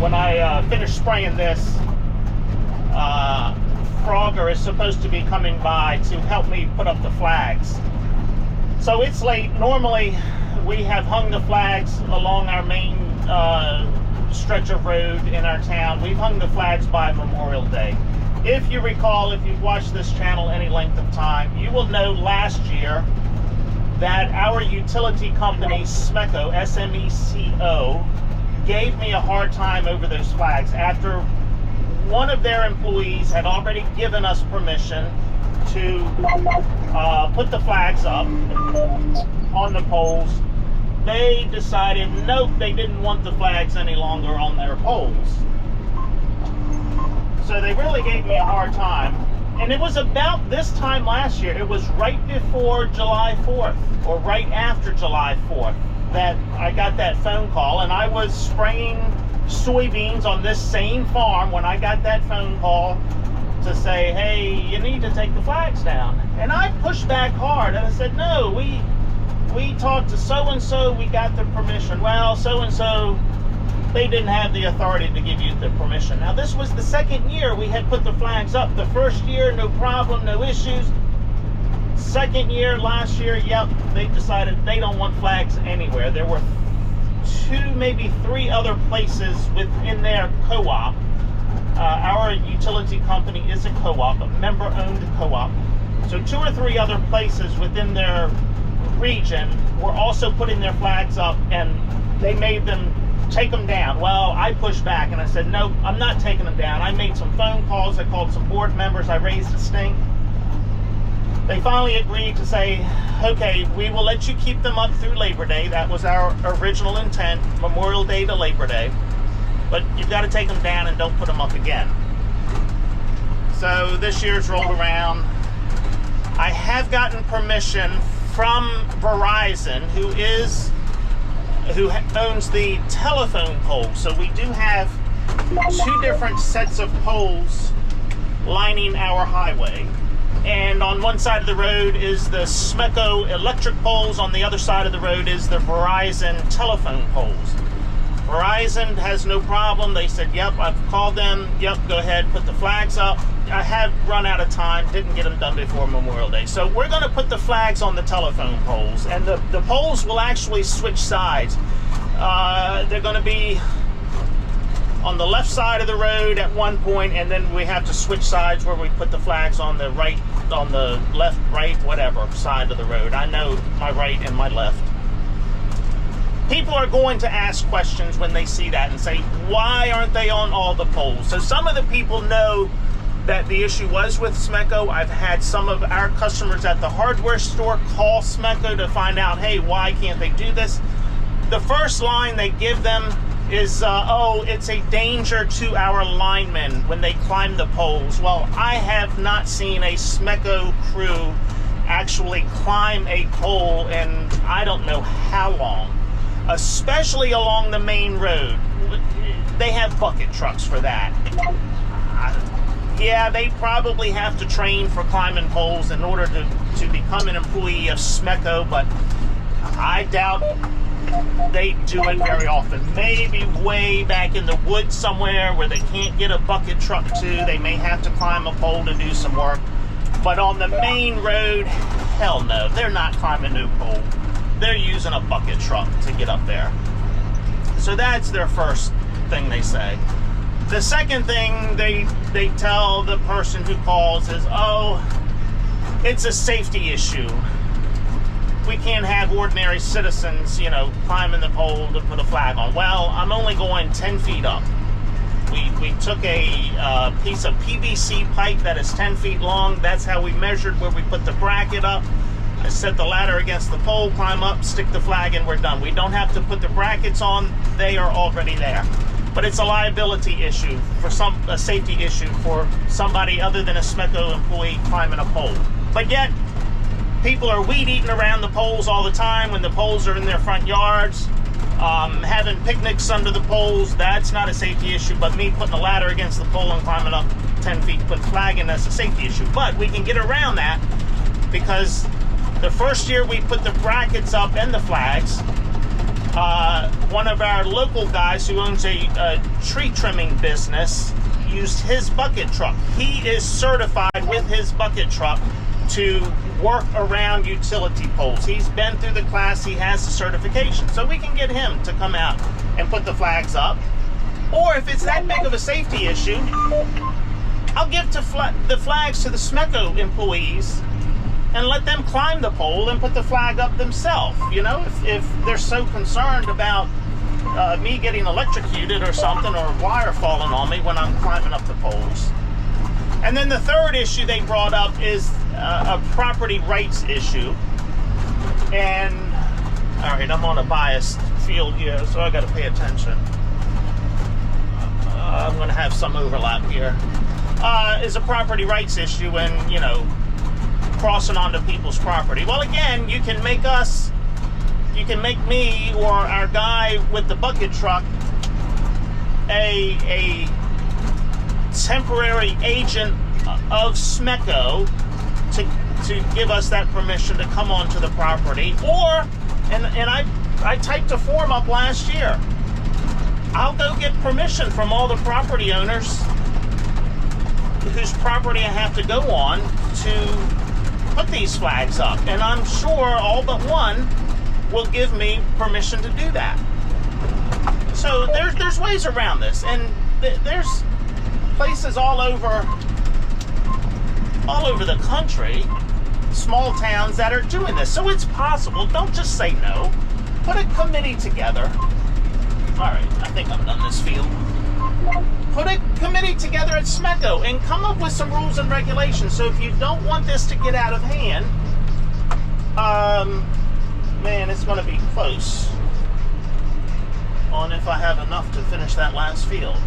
when I finish spraying this, Frogger is supposed to be coming by to help me put up the flags. So it's late. Normally we have hung the flags along our main stretch of road in our town. We've hung the flags by Memorial Day. If you recall, if you've watched this channel any length of time, you will know last year that our utility company, SMECO, S-M-E-C-O, gave me a hard time over those flags after one of their employees had already given us permission to put the flags up on the poles. They decided, nope, they didn't want the flags any longer on their poles. So they really gave me a hard time. And it was about this time last year, it was right before July 4th, or right after July 4th, that I got that phone call. And I was spraying soybeans on this same farm when I got that phone call to say, hey, you need to take the flags down. And I pushed back hard, and I said, no, we talked to so-and-so, we got the permission. Well, so-and-so, they didn't have the authority to give you the permission. Now, this was the second year we had put the flags up. The first year, no problem, no issues. Second year, last year, yep, they decided they don't want flags anywhere. There were 2, maybe 3 other places within their co-op. Our utility company is a co-op, a member-owned co-op. So 2 or 3 other places within their region were also putting their flags up, and they made them take them down. Well, I pushed back and I said, nope, I'm not taking them down. I made some phone calls. I called some board members. I raised a stink. They finally agreed to say, okay, we will let you keep them up through Labor Day. That was our original intent, Memorial Day to Labor Day. But you've got to take them down and don't put them up again. So this year's rolled around. I have gotten permission from Verizon, who owns the telephone poles. So we do have 2 different sets of poles lining our highway. And on one side of the road is the SMECO electric poles. On the other side of the road is the Verizon telephone poles. Verizon has no problem. They said, yep, I've called them. Yep, go ahead, put the flags up. I have run out of time, didn't get them done before Memorial Day. So we're going to put the flags on the telephone poles, and the poles will actually switch sides. They're going to be on the left side of the road at one point, and then we have to switch sides where we put the flags on the right, on the left, right, whatever side of the road. I know my right and my left. People are going to ask questions when they see that and say, why aren't they on all the poles? So some of the people know that the issue was with SMECO. I've had some of our customers at the hardware store call SMECO to find out, hey, why can't they do this? The first line they give them is, oh, it's a danger to our linemen when they climb the poles. Well, I have not seen a SMECO crew actually climb a pole in I don't know how long, especially along the main road. They have bucket trucks for that. Yeah, they probably have to train for climbing poles in order to become an employee of SMECO, but I doubt they do it very often. Maybe way back in the woods somewhere where they can't get a bucket truck to, they may have to climb a pole to do some work. But on the main road, hell no, they're not climbing no pole. They're using a bucket truck to get up there. So that's their first thing they say. The second thing they tell the person who calls is, oh, it's a safety issue. We can't have ordinary citizens, you know, climbing the pole to put a flag on. Well, I'm only going 10 feet up. We took a piece of PVC pipe that is 10 feet long. That's how we measured where we put the bracket up. I set the ladder against the pole, climb up, stick the flag, and we're done. We don't have to put the brackets on. They are already there. But it's a liability issue, a safety issue for somebody other than a SMECO employee climbing a pole. But yet, people are weed eating around the poles all the time when the poles are in their front yards. Having picnics under the poles, that's not a safety issue. But me putting a ladder against the pole and climbing up 10 feet to put a flag in, that's a safety issue. But we can get around that because the first year we put the brackets up and the flags, One of our local guys who owns a tree trimming business used his bucket truck. He is certified with his bucket truck to work around utility poles. He's been through the class, he has the certification. So we can get him to come out and put the flags up. Or if it's that big of a safety issue, I'll give the flags to the SMECO employees and let them climb the pole and put the flag up themselves. You know, if they're so concerned about me getting electrocuted or something, or a wire falling on me when I'm climbing up the poles. And then the third issue they brought up is a property rights issue. And, all right, I'm on a biased field here, so I got to pay attention. I'm going to have some overlap here. Is a property rights issue and, you know, crossing onto people's property. Well, again, you can make me or our guy with the bucket truck a temporary agent of SMECO to give us that permission to come onto the property. Or, and I typed a form up last year, I'll go get permission from all the property owners whose property I have to go on to put these flags up. And I'm sure all but one will give me permission to do that. So there's ways around this, and there's places all over the country, small towns that are doing this. So it's possible. Don't just say no. Put a committee together. All right, I think I'm done this field. Put a committee together at SMECO and come up with some rules and regulations. So if you don't want this to get out of hand, man, it's going to be close on if I have enough to finish that last field.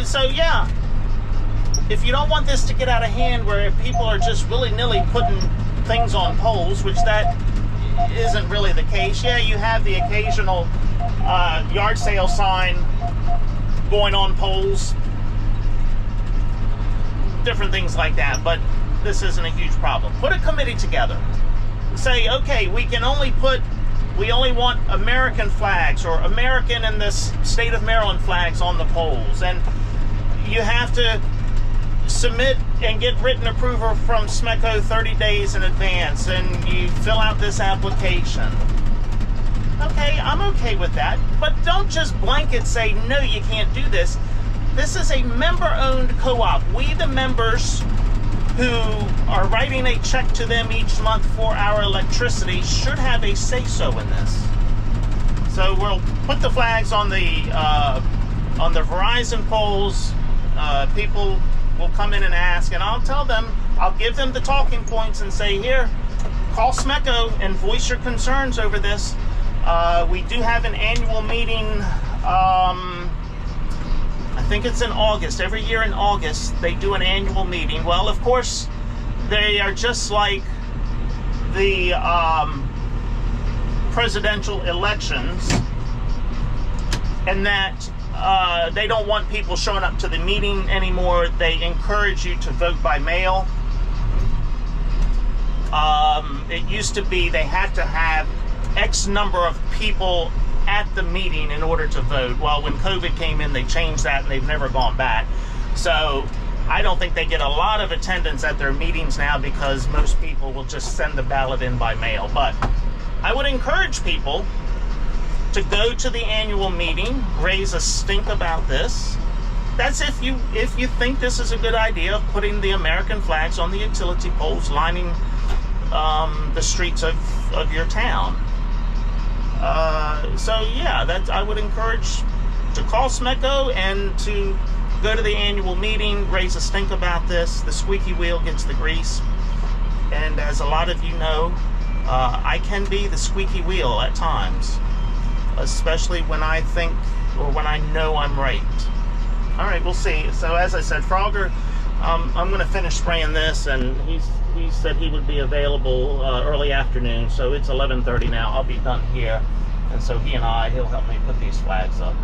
So yeah, if you don't want this to get out of hand where people are just willy-nilly putting things on poles, which that isn't really the case. Yeah, you have the occasional yard sale sign going on poles, different things like that, but this isn't a huge problem. Put a committee together. Say, okay, we only want American flags or American and the state of Maryland flags on the poles, and you have to submit and get written approval from SMECO 30 days in advance, and you fill out this application. Okay, I'm okay with that, but don't just blanket say, no, you can't do this. This is a member-owned co-op. We, the members who are writing a check to them each month for our electricity, should have a say-so in this. So we'll put the flags on the Verizon poles. People will come in and ask, and I'll tell them, I'll give them the talking points and say, here, call SMECO and voice your concerns over this. We do have an annual meeting, I think it's in August. Every year in August, they do an annual meeting. Well, of course, they are just like the presidential elections, in that they don't want people showing up to the meeting anymore. They encourage you to vote by mail. It used to be they had to have X number of people at the meeting in order to vote. Well, when COVID came in, they changed that and they've never gone back. So I don't think they get a lot of attendance at their meetings now, because most people will just send the ballot in by mail. But I would encourage people to go to the annual meeting, raise a stink about this. That's if you think this is a good idea of putting the American flags on the utility poles lining the streets of your town. So yeah, I would encourage to call SMECO and to go to the annual meeting, raise a stink about this. The squeaky wheel gets the grease. And as a lot of you know, I can be the squeaky wheel at times, especially when I think or when I know I'm right. All right, we'll see. So as I said, Frogger, I'm going to finish spraying this, and he said he would be available early afternoon, so it's 11:30 now. I'll be done here, and so he'll help me put these flags up.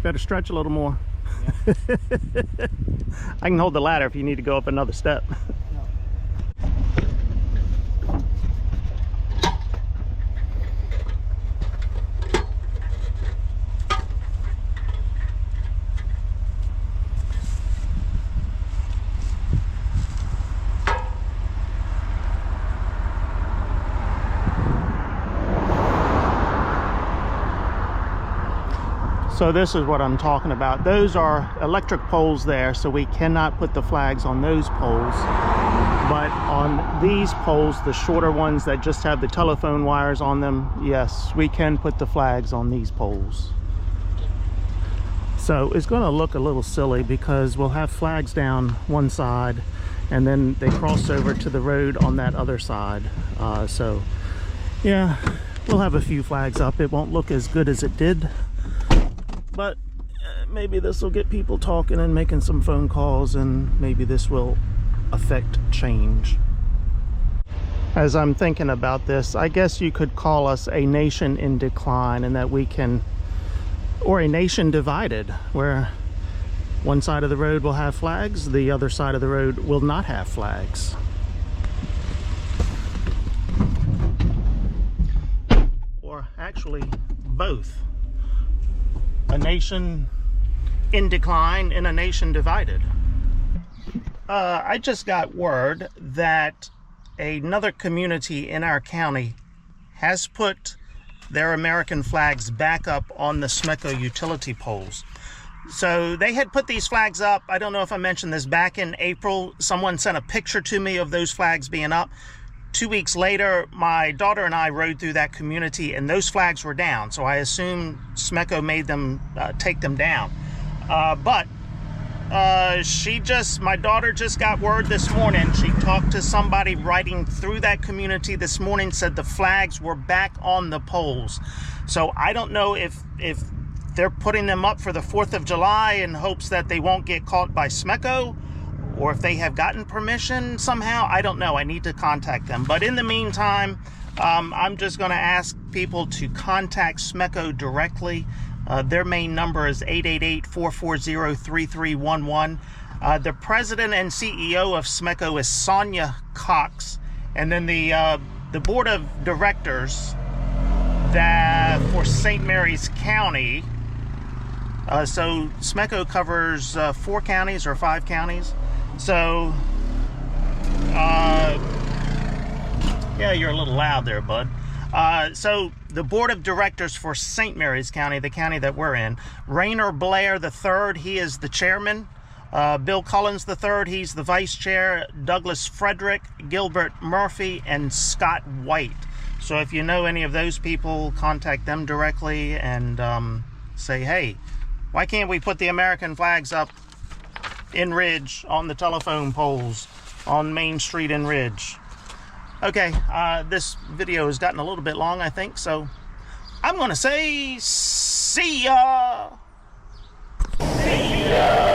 Better stretch a little more. Yeah. I can hold the ladder if you need to go up another step. So this is what I'm talking about. Those are electric poles there, so we cannot put the flags on those poles. But on these poles, the shorter ones that just have the telephone wires on them, yes, we can put the flags on these poles. So it's going to look a little silly because we'll have flags down one side and then they cross over to the road on that other side. So yeah, we'll have a few flags up. It won't look as good as it did, but maybe this will get people talking and making some phone calls, and maybe this will affect change. As I'm thinking about this, I guess you could call us a nation in decline, and that we can, or a nation divided, where one side of the road will have flags, the other side of the road will not have flags. Or actually both. A nation in decline and a nation divided. I just got word that another community in our county has put their American flags back up on the SMECO utility poles. So they had put these flags up, I don't know if I mentioned this, back in April. Someone sent a picture to me of those flags being up. 2 weeks later, my daughter and I rode through that community and those flags were down. So I assume SMECO made them take them down. But my daughter just got word this morning. She talked to somebody riding through that community this morning, said the flags were back on the poles. So I don't know if they're putting them up for the 4th of July in hopes that they won't get caught by SMECO, or if they have gotten permission somehow. I don't know. I need to contact them. But in the meantime, I'm just going to ask people to contact SMECO directly. Their main number is 888-440-3311. The president and CEO of SMECO is Sonya Cox. And then the board of directors for St. Mary's County. So SMECO covers 4 counties or 5 counties. So, yeah, you're a little loud there, bud. So the board of directors for St. Mary's County, the county that we're in, Rainer Blair III, he is the chairman. Bill Collins III, he's the vice chair. Douglas Frederick, Gilbert Murphy, and Scott White. So if you know any of those people, contact them directly and say, hey, why can't we put the American flags up in Ridge on the telephone poles on Main Street in Ridge? Okay, this video has gotten a little bit long, I think, so I'm going to say see ya! See ya!